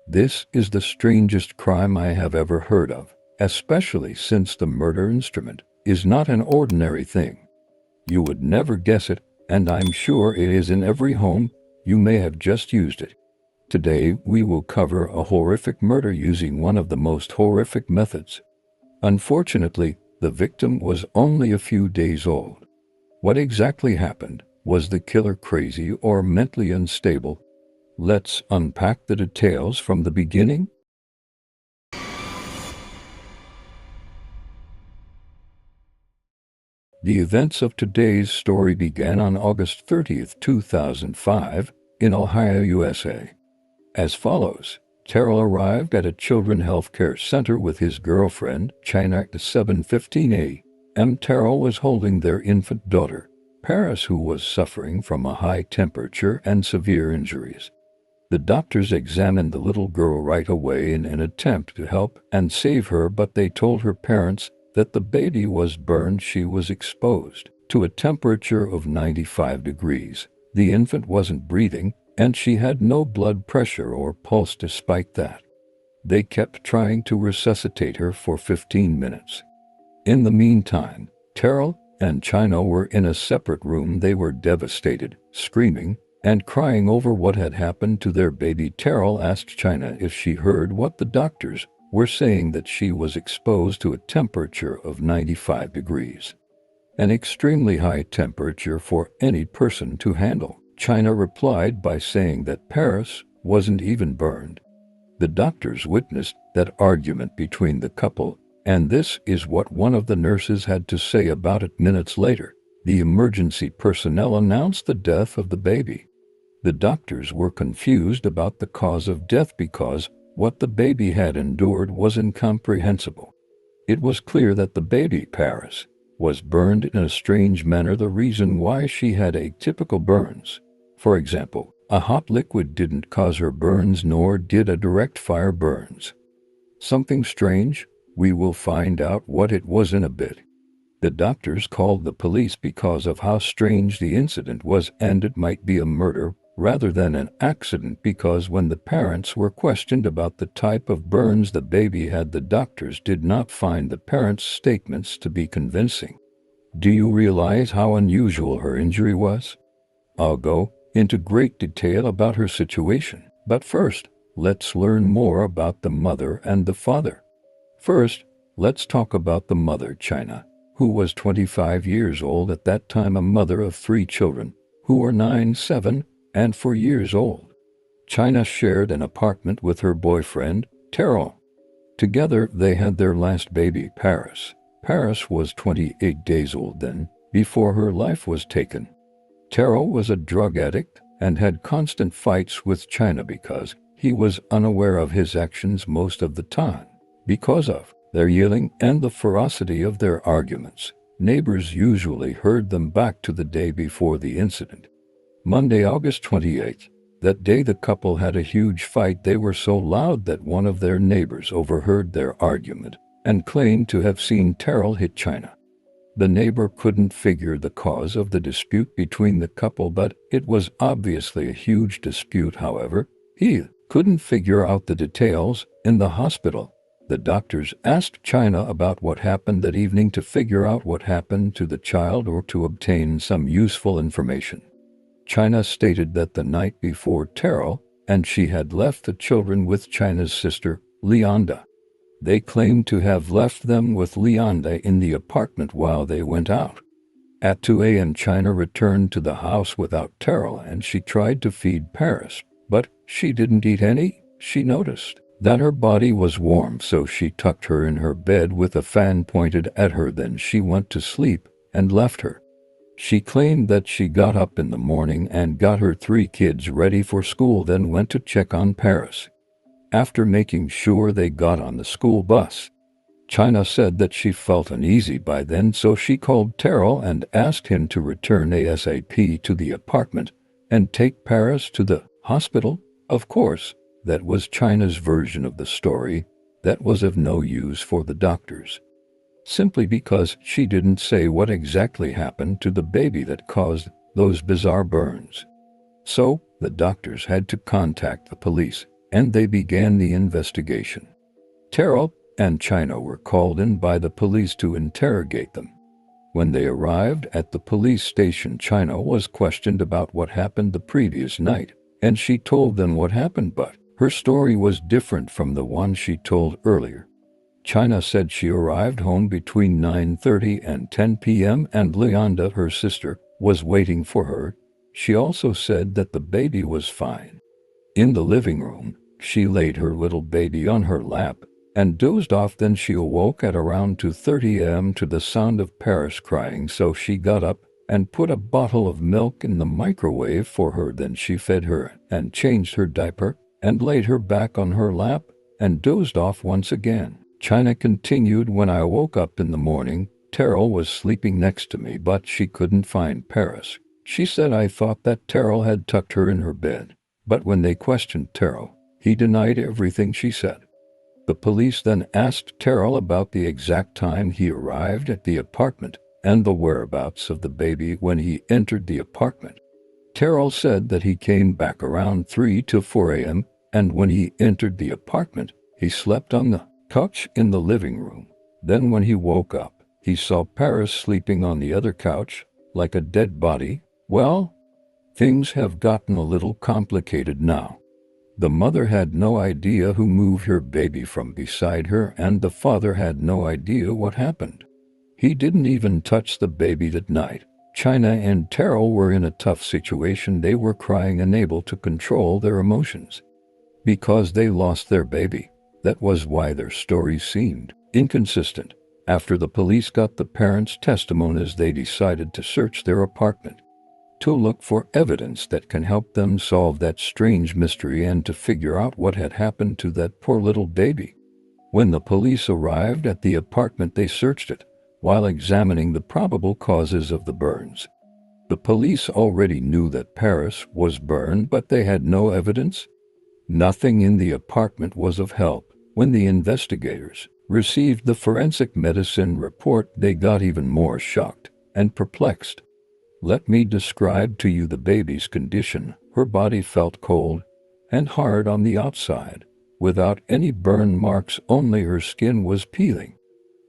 This is the strangest crime I have ever heard of, especially since the murder instrument is not an ordinary thing. You would never guess it, and I'm sure it is in every home. You may have just used it. Today we will cover a horrific murder using one of the most horrific methods. Unfortunately, the victim was only a few days old. What exactly happened? Was the killer crazy or mentally unstable? Let's unpack the details from the beginning. The events of today's story began on August 30th, 2005, in Ohio, USA. As follows: Terrell arrived at a children's healthcare center with his girlfriend, China, at 7:15 a.m. Terrell was holding their infant daughter, Paris, who was suffering from a high temperature and severe injuries. The doctors examined the little girl right away in an attempt to help and save her, but they told her parents that the baby was burned. She was exposed to a temperature of 95 degrees. The infant wasn't breathing, and she had no blood pressure or pulse. Despite that, they kept trying to resuscitate her for 15 minutes. In the meantime, Terrell and China were in a separate room. They were devastated, screaming and crying over what had happened to their baby. Terrell asked China if she heard what the doctors were saying, that she was exposed to a temperature of 95 degrees. An extremely high temperature for any person to handle. China replied by saying that Paris wasn't even burned. The doctors witnessed that argument between the couple, and this is what one of the nurses had to say about it. Minutes later, the emergency personnel announced the death of the baby. The doctors were confused about the cause of death because what the baby had endured was incomprehensible. It was clear that the baby, Paris, was burned in a strange manner. The reason why she had atypical burns, for example, a hot liquid, didn't cause her burns, nor did a direct fire burns. Something strange? We will find out what it was in a bit. The doctors called the police because of how strange the incident was, and it might be a murder rather than an accident, because when the parents were questioned about the type of burns the baby had, the doctors did not find the parents' statements to be convincing. Do you realize how unusual her injury was? I'll go into great detail about her situation, but first, let's learn more about the mother and the father. First, let's talk about the mother, China, who was 25 years old at that time, a mother of 3 children, who were 9, 7, and 4 years old. China shared an apartment with her boyfriend, Terrell. Together, they had their last baby, Paris. Paris was 28 days old then, before her life was taken. Terrell was a drug addict and had constant fights with China because he was unaware of his actions most of the time. Because of their yelling and the ferocity of their arguments, neighbors usually heard them back to the day before the incident. Monday, August 28th. That day the couple had a huge fight. They were so loud that one of their neighbors overheard their argument and claimed to have seen Terrell hit China. The neighbor couldn't figure the cause of the dispute between the couple, but it was obviously a huge dispute. However, he couldn't figure out the details. In the hospital, the doctors asked China about what happened that evening to figure out what happened to the child or to obtain some useful information. China stated that the night before, Terrell and she had left the children with China's sister, Leonda. They claimed to have left them with Leonda in the apartment while they went out. At 2 a.m. China returned to the house without Terrell, and she tried to feed Paris, but she didn't eat any. She noticed that her body was warm, so she tucked her in her bed with a fan pointed at her. Then she went to sleep and left her. She claimed that she got up in the morning and got her 3 kids ready for school, then went to check on Paris. After making sure they got on the school bus, China said that she felt uneasy by then, so she called Terrell and asked him to return ASAP to the apartment and take Paris to the hospital. Of course, that was China's version of the story. That was of no use for the doctors, simply because she didn't say what exactly happened to the baby that caused those bizarre burns. So, the doctors had to contact the police. and they began the investigation. Terrell and China were called in by the police to interrogate them. When they arrived at the police station, China was questioned about what happened the previous night, and she told them what happened, but her story was different from the one she told earlier. China said she arrived home between 9:30 and 10 p.m. and Leonda, her sister, was waiting for her. She also said that the baby was fine. In the living room, she laid her little baby on her lap and dozed off. Then she awoke at around 2:30 a.m. to the sound of Paris crying, so she got up and put a bottle of milk in the microwave for her. Then she fed her and changed her diaper and laid her back on her lap and dozed off once again. China continued, when I woke up in the morning, Terrell was sleeping next to me, but she couldn't find Paris. She said, I thought that Terrell had tucked her in her bed. But when they questioned Terrell, he denied everything she said. The police then asked Terrell about the exact time he arrived at the apartment and the whereabouts of the baby when he entered the apartment. Terrell said that he came back around 3 to 4 a.m., and when he entered the apartment, he slept on the couch in the living room. Then when he woke up, he saw Paris sleeping on the other couch, like a dead body. Well, things have gotten a little complicated now. The mother had no idea who moved her baby from beside her, and the father had no idea what happened. He didn't even touch the baby that night. China and Terrell were in a tough situation. They were crying, unable to control their emotions, because they lost their baby. That was why their stories seemed inconsistent. After the police got the parents' testimonies, they decided to search their apartment to look for evidence that can help them solve that strange mystery and to figure out what had happened to that poor little baby. When the police arrived at the apartment, they searched it while examining the probable causes of the burns. The police already knew that Paris was burned, but they had no evidence. Nothing in the apartment was of help. When the investigators received the forensic medicine report, they got even more shocked and perplexed. Let me describe to you the baby's condition. Her body felt cold and hard on the outside, without any burn marks, only her skin was peeling.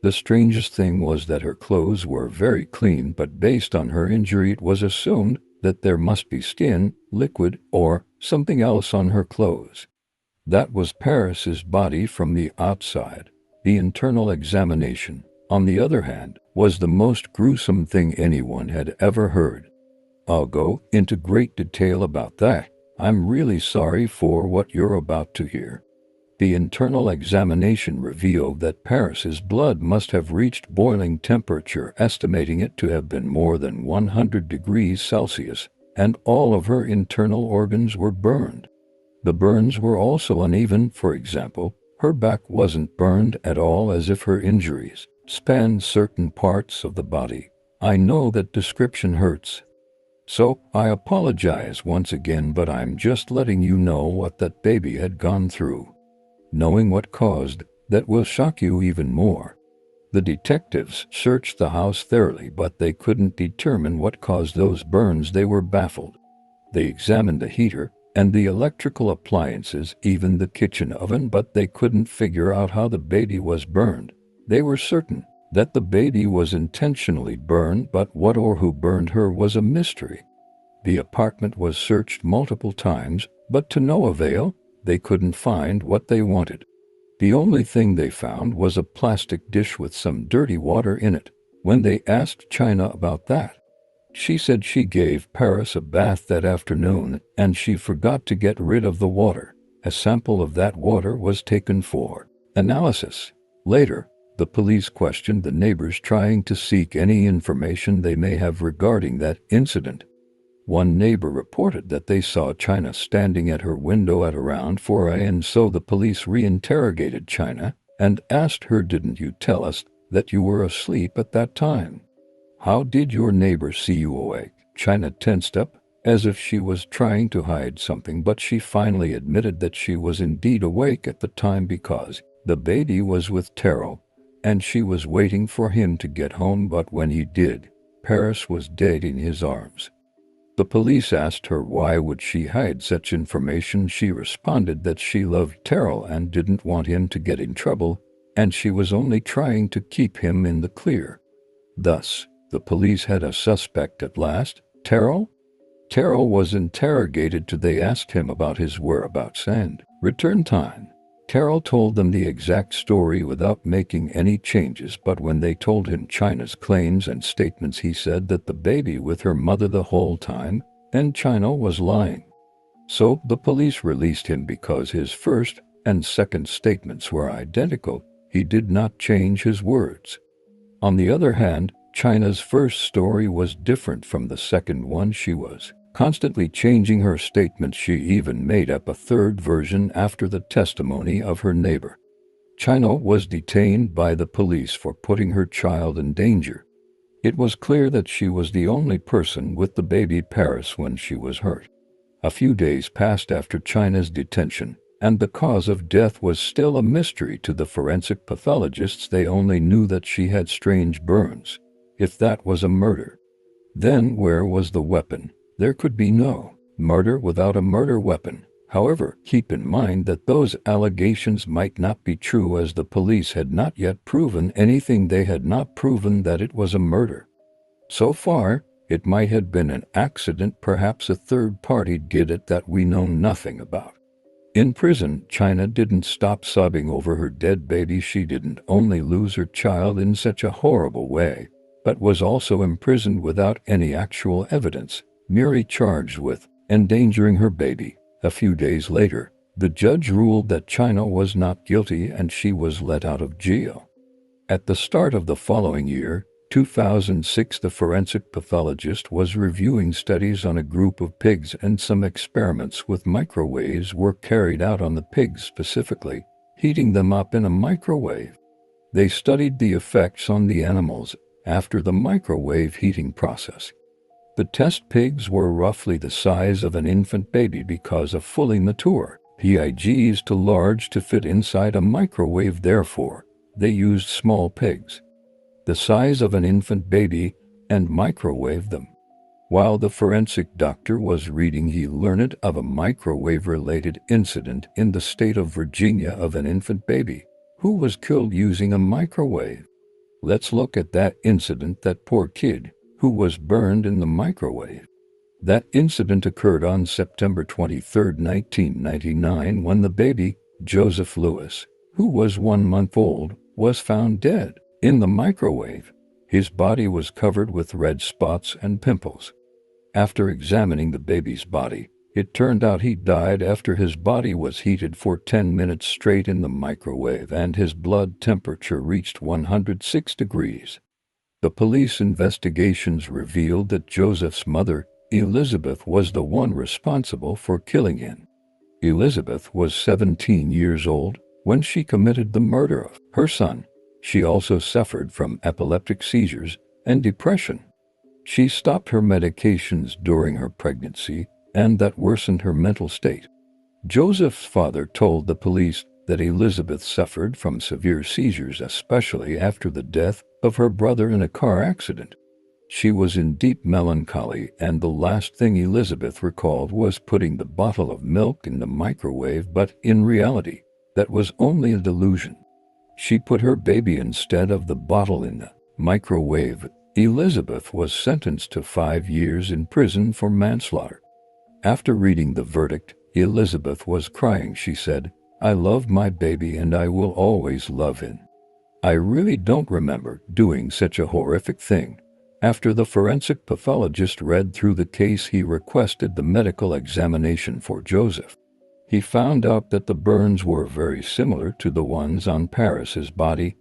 The strangest thing was that her clothes were very clean, but based on her injury it was assumed that there must be skin, liquid, or something else on her clothes. That was Paris's body from the outside. The internal examination, on the other hand, was the most gruesome thing anyone had ever heard. I'll go into great detail about that. I'm really sorry for what you're about to hear. The internal examination revealed that Paris's blood must have reached boiling temperature, estimating it to have been more than 100 degrees Celsius, and all of her internal organs were burned. The burns were also uneven. For example, her back wasn't burned at all, as if her injuries spanned certain parts of the body. I know that description hurts, so I apologize once again, but I'm just letting you know what that baby had gone through. Knowing what caused that will shock you even more. The detectives searched the house thoroughly, but they couldn't determine what caused those burns. They were baffled. They examined the heater and the electrical appliances, even the kitchen oven, but they couldn't figure out how the baby was burned. They were certain that the baby was intentionally burned, but what or who burned her was a mystery. The apartment was searched multiple times, but to no avail. They couldn't find what they wanted. The only thing they found was a plastic dish with some dirty water in it. When they asked China about that, she said she gave Paris a bath that afternoon and she forgot to get rid of the water. A sample of that water was taken for analysis. Later, the police questioned the neighbors, trying to seek any information they may have regarding that incident. One neighbor reported that they saw China standing at her window at around 4 a.m., so the police reinterrogated China and asked her, "Didn't you tell us that you were asleep at that time? How did your neighbor see you awake?" China tensed up, as if she was trying to hide something, but she finally admitted that she was indeed awake at the time because the baby was with Terrell, and she was waiting for him to get home, but when he did, Paris was dead in his arms. The police asked her why would she hide such information. She responded that she loved Terrell and didn't want him to get in trouble, and she was only trying to keep him in the clear. Thus, the police had a suspect at last, Terrell. Terrell was interrogated. They asked him about his whereabouts and return time. Terrell told them the exact story without making any changes, but when they told him China's claims and statements, he said that the baby with her mother the whole time, and China was lying. So the police released him because his first and second statements were identical. He did not change his words. On the other hand, China's first story was different from the second one. She was constantly changing her statements. She even made up a third version after the testimony of her neighbor. China was detained by the police for putting her child in danger. It was clear that she was the only person with the baby Paris when she was hurt. A few days passed after China's detention, and the cause of death was still a mystery to the forensic pathologists. They only knew that she had strange burns. If that was a murder, then where was the weapon? There could be no murder without a murder weapon. However, keep in mind that those allegations might not be true, as the police had not yet proven anything. They had not proven that it was a murder. So far, it might have been an accident. Perhaps a third party did it that we know nothing about. In prison, China didn't stop sobbing over her dead baby. She didn't only lose her child in such a horrible way, but was also imprisoned without any actual evidence, merely charged with endangering her baby. A few days later, the judge ruled that China was not guilty and she was let out of jail. At the start of the following year, 2006, the forensic pathologist was reviewing studies on a group of pigs, and some experiments with microwaves were carried out on the pigs, specifically heating them up in a microwave. They studied the effects on the animals after the microwave heating process. The test pigs were roughly the size of an infant baby because a fully mature pig is too large to fit inside a microwave. Therefore, they used small pigs the size of an infant baby and microwaved them. While the forensic doctor was reading, he learned of a microwave-related incident in the state of Virginia of an infant baby who was killed using a microwave. Let's look at that incident. That poor kid who was burned in the microwave. That incident occurred on September 23, 1999, when the baby, Joseph Lewis, who was 1 month old, was found dead in the microwave. His body was covered with red spots and pimples. After examining the baby's body, it turned out he died after his body was heated for 10 minutes straight in the microwave and his blood temperature reached 106 degrees. The police investigations revealed that Joseph's mother, Elizabeth, was the one responsible for killing him. Elizabeth was 17 years old when she committed the murder of her son. She also suffered from epileptic seizures and depression. She stopped her medications during her pregnancy, and that worsened her mental state. Joseph's father told the police that Elizabeth suffered from severe seizures, especially after the death of her brother in a car accident. She was in deep melancholy, and the last thing Elizabeth recalled was putting the bottle of milk in the microwave, but in reality, that was only a delusion. She put her baby instead of the bottle in the microwave. Elizabeth was sentenced to 5 years in prison for manslaughter. After reading the verdict, Elizabeth was crying. She said, "I love my baby and I will always love him. I really don't remember doing such a horrific thing." After the forensic pathologist read through the case, he requested the medical examination for Joseph. He found out that the burns were very similar to the ones on Paris's body.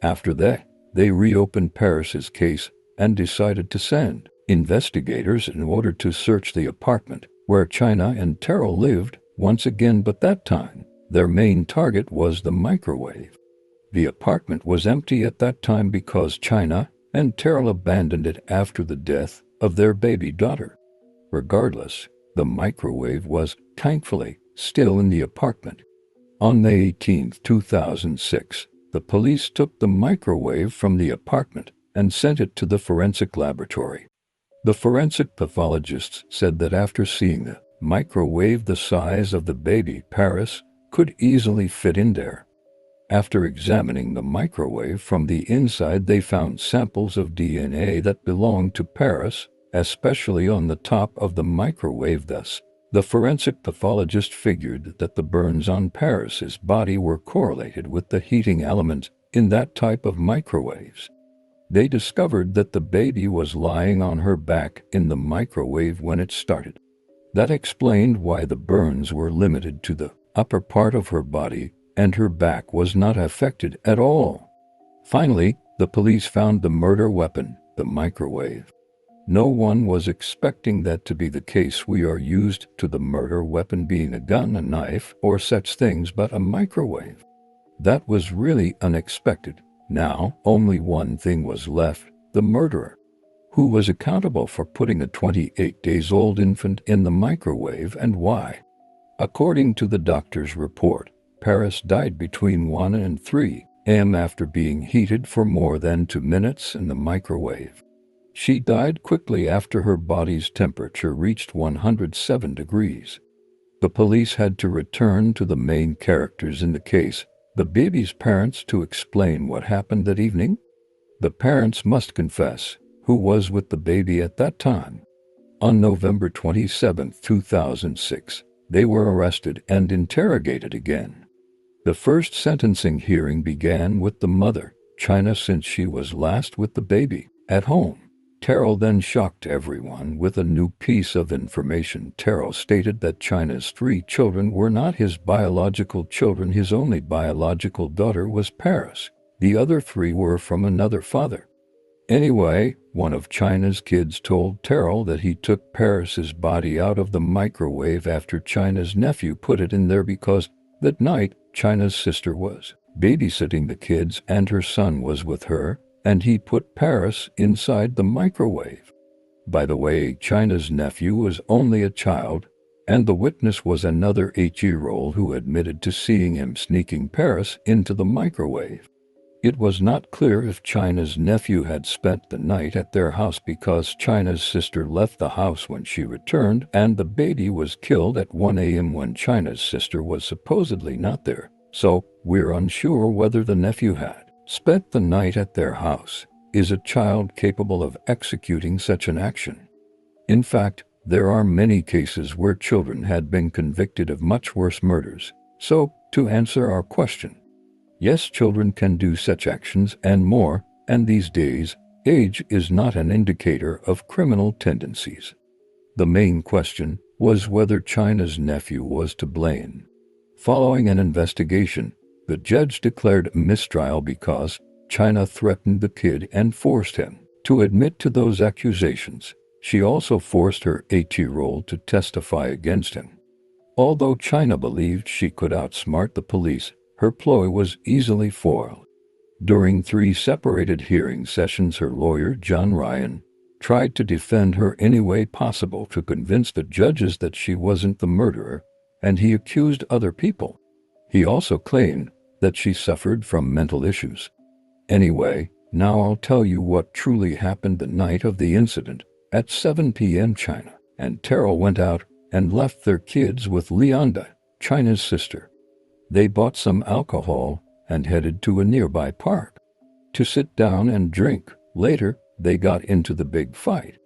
After that, they reopened Paris's case and decided to send investigators in order to search the apartment where China and Terrell lived once again, but that time, their main target was the microwave. The apartment was empty at that time because China and Terrell abandoned it after the death of their baby daughter. Regardless, the microwave was, thankfully, still in the apartment. On May 18, 2006, the police took the microwave from the apartment and sent it to the forensic laboratory. The forensic pathologists said that after seeing the microwave, the size of the baby Paris could easily fit in there. After examining the microwave from the inside, they found samples of DNA that belonged to Paris, especially on the top of the microwave. Thus, the forensic pathologist figured that the burns on Paris's body were correlated with the heating element in that type of microwaves. They discovered that the baby was lying on her back in the microwave when it started. That explained why the burns were limited to the upper part of her body and her back was not affected at all. Finally, the police found the murder weapon, the microwave. No one was expecting that to be the case. We are used to the murder weapon being a gun, a knife, or such things, but a microwave. That was really unexpected. Now, only one thing was left: the murderer. Who was accountable for putting a 28-day-old infant in the microwave and why? According to the doctor's report, Paris died between 1 and 3 a.m. after being heated for more than 2 minutes in the microwave. She died quickly after her body's temperature reached 107 degrees. The police had to return to the main characters in the case, the baby's parents, to explain what happened that evening. The parents must confess who was with the baby at that time. On November 27, 2006, they were arrested and interrogated again. The first sentencing hearing began with the mother, China, since she was last with the baby at home. Terrell then shocked everyone with a new piece of information. Terrell stated that China's 3 children were not his biological children. His only biological daughter was Paris. The other 3 were from another father. Anyway, one of China's kids told Terrell that he took Paris's body out of the microwave after China's nephew put it in there because that night China's sister was babysitting the kids and her son was with her, and he put Paris inside the microwave. By the way, China's nephew was only a child, and the witness was another 8-year-old who admitted to seeing him sneaking Paris into the microwave. It was not clear if China's nephew had spent the night at their house because China's sister left the house when she returned, and the baby was killed at 1 a.m. when China's sister was supposedly not there. So, we're unsure whether the nephew had spent the night at their house. Is a child capable of executing such an action? In fact, there are many cases where children had been convicted of much worse murders. So, to answer our question, yes, children can do such actions and more, and these days, age is not an indicator of criminal tendencies. The main question was whether China's nephew was to blame. Following an investigation, the judge declared a mistrial because China threatened the kid and forced him to admit to those accusations. She also forced her 8-year-old to testify against him. Although China believed she could outsmart the police, her ploy was easily foiled. During 3 separated hearing sessions, her lawyer, John Ryan, tried to defend her any way possible to convince the judges that she wasn't the murderer, and he accused other people. He also claimed that she suffered from mental issues. Anyway, now I'll tell you what truly happened the night of the incident. At 7 p.m. China and Terrell went out and left their kids with Leonda, China's sister. They bought some alcohol and headed to a nearby park to sit down and drink. Later, they got into the big fight,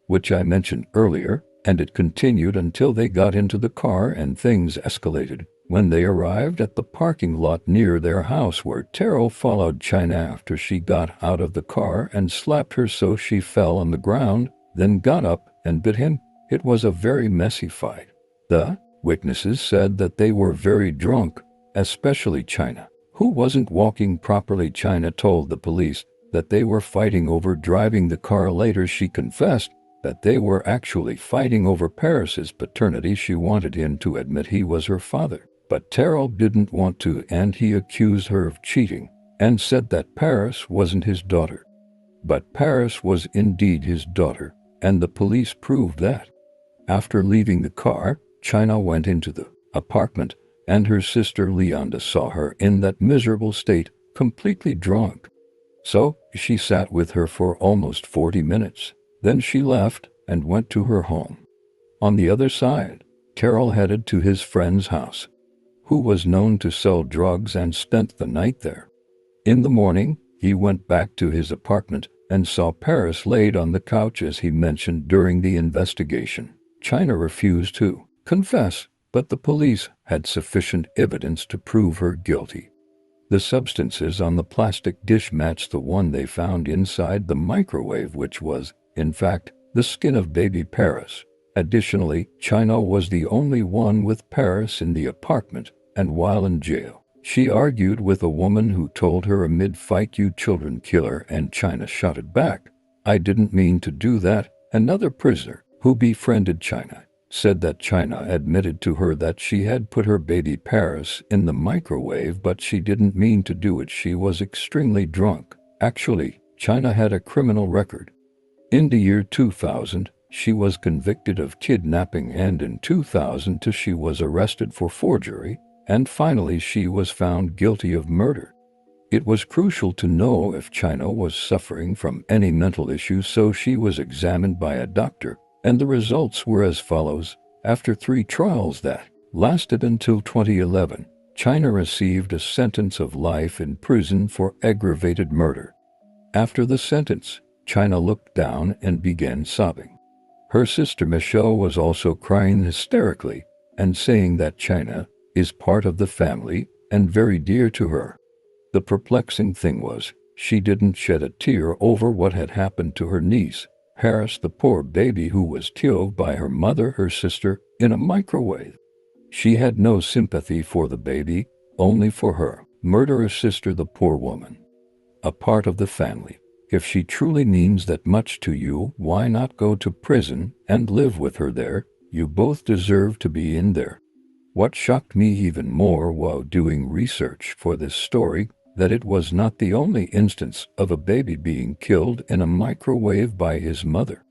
which I mentioned earlier, and it continued until they got into the car and things escalated when they arrived at the parking lot near their house, where Terrell followed China after she got out of the car and slapped her so she fell on the ground, then got up and bit him. It was a very messy fight. The witnesses said that they were very drunk, especially China, who wasn't walking properly. China told the police that they were fighting over driving the car. Later, she confessed that they were actually fighting over Paris's paternity. She wanted him to admit he was her father, but Terrell didn't want to, and he accused her of cheating and said that Paris wasn't his daughter. But Paris was indeed his daughter, and the police proved that. After leaving the car, China went into the apartment, and her sister Leonda saw her in that miserable state, completely drunk. So she sat with her for almost 40 minutes. Then she left and went to her home. On the other side, Terrell headed to his friend's house, who was known to sell drugs, and spent the night there. In the morning, he went back to his apartment and saw Paris laid on the couch as he mentioned during the investigation. China refused to confess, but the police had sufficient evidence to prove her guilty. The substances on the plastic dish matched the one they found inside the microwave, which was, in fact, the skin of baby Paris. Additionally, China was the only one with Paris in the apartment, and while in jail, she argued with a woman who told her amid fight, "You children killer," and China shouted back, "I didn't mean to do that." Another prisoner, who befriended China, said that China admitted to her that she had put her baby Paris in the microwave, but she didn't mean to do it. She was extremely drunk. Actually, China had a criminal record. In the year 2000, she was convicted of kidnapping, and in 2002 she was arrested for forgery, and finally she was found guilty of murder. It was crucial to know if China was suffering from any mental issues, so she was examined by a doctor, and the results were as follows. After 3 trials that lasted until 2011, China received a sentence of life in prison for aggravated murder. After the sentence, China looked down and began sobbing. Her sister Michelle was also crying hysterically and saying that China is part of the family and very dear to her. The perplexing thing was, she didn't shed a tear over what had happened to her niece, Paris, the poor baby who was killed by her mother, her sister, in a microwave. She had no sympathy for the baby, only for her murderous sister, the poor woman. A part of the family. If she truly means that much to you, why not go to prison and live with her there? You both deserve to be in there. What shocked me even more while doing research for this story, that it was not the only instance of a baby being killed in a microwave by his mother.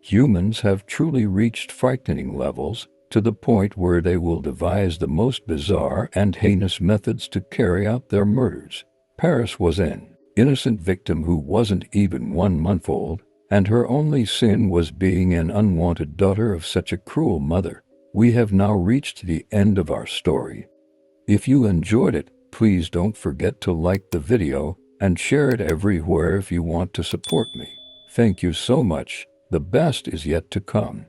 Humans have truly reached frightening levels, to the point where they will devise the most bizarre and heinous methods to carry out their murders. Paris was an innocent victim who wasn't even 1 month old, and her only sin was being an unwanted daughter of such a cruel mother. We have now reached the end of our story. If you enjoyed it, please don't forget to like the video and share it everywhere if you want to support me. Thank you so much. The best is yet to come.